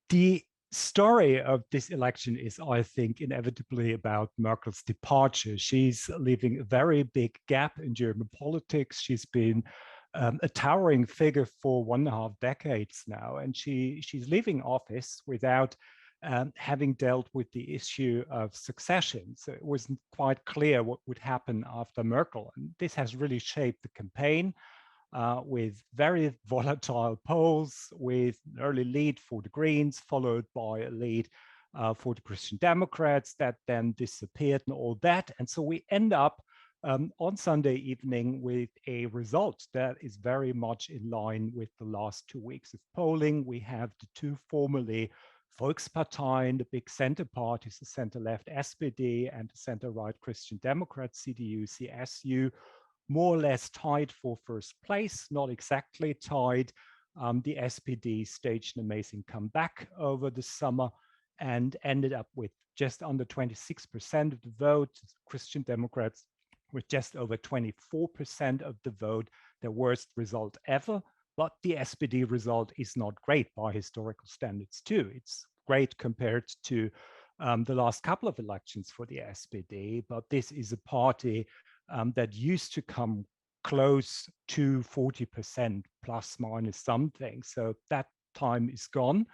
The story of this election is, I think, inevitably about Merkel's departure. She's leaving a very big gap in German politics. She's been a towering figure for 1.5 decades now, and she's leaving office without having dealt with the issue of succession. So it wasn't quite clear what would happen after Merkel. And this has really shaped the campaign. With very volatile polls, with an early lead for the Greens, followed by a lead for the Christian Democrats that then disappeared and all that. And so we end up on Sunday evening with a result that is very much in line with the last 2 weeks of polling. We have the two formerly Volksparteien, the big center parties, the center-left SPD and the center-right Christian Democrats, CDU, CSU, more or less tied for first place, not exactly tied. The SPD staged an amazing comeback over the summer and ended up with just under 26% of the vote. Christian Democrats with just over 24% of the vote, their worst result ever. But the SPD result is not great by historical standards too. It's great compared to the last couple of elections for the SPD, but this is a party that used to come close to 40% plus minus something. So that time is gone.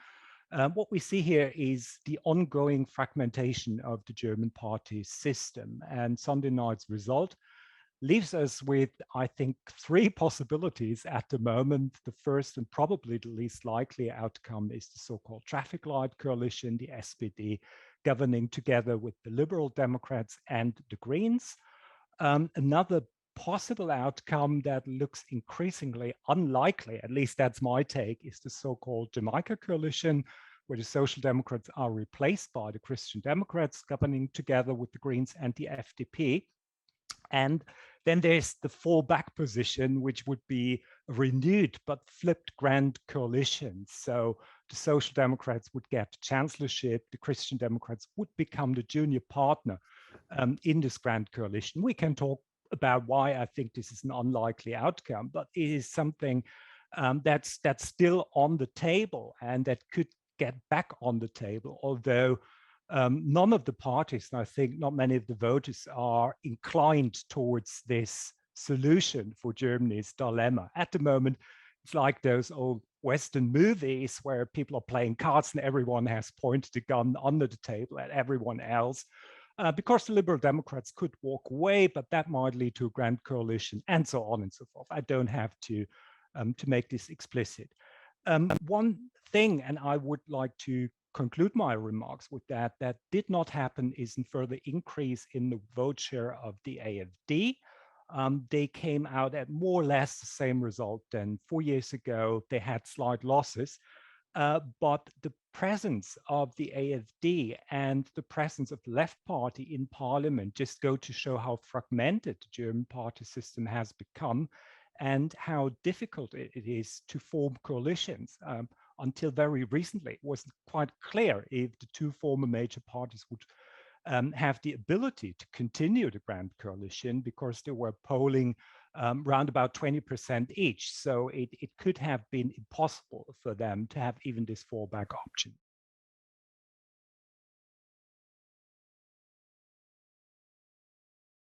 What we see here is the ongoing fragmentation of the German party system. And Sunday night's result leaves us with, I think, 3 possibilities at the moment. The first and probably the least likely outcome is the so-called traffic light coalition, the SPD governing together with the Liberal Democrats and the Greens. Another possible outcome that looks increasingly unlikely, at least that's my take, is the so-called Jamaica coalition, where the Social Democrats are replaced by the Christian Democrats governing together with the Greens and the FDP. And then there's the fallback position, which would be a renewed but flipped grand coalition. So the Social Democrats would get the chancellorship, the Christian Democrats would become the junior partner in this grand coalition. We can talk about why I think this is an unlikely outcome, but it is something that's still on the table and that could get back on the table, although none of the parties, and I think not many of the voters, are inclined towards this solution for Germany's dilemma. At the moment, it's like those old Western movies where people are playing cards and everyone has pointed a gun under the table at everyone else. Because the Liberal Democrats could walk away, but that might lead to a grand coalition and so on and so forth. I don't have to make this explicit. One thing, and I would like to conclude my remarks with that did not happen is a further increase in the vote share of the AfD. They came out at more or less the same result than 4 years ago. They had slight losses, but the presence of the AfD and the presence of the left party in parliament just go to show how fragmented the German party system has become and how difficult it is to form coalitions. Until very recently, it wasn't quite clear if the two former major parties would have the ability to continue the grand coalition because they were polling around about 20% each. So it could have been impossible for them to have even this fallback option.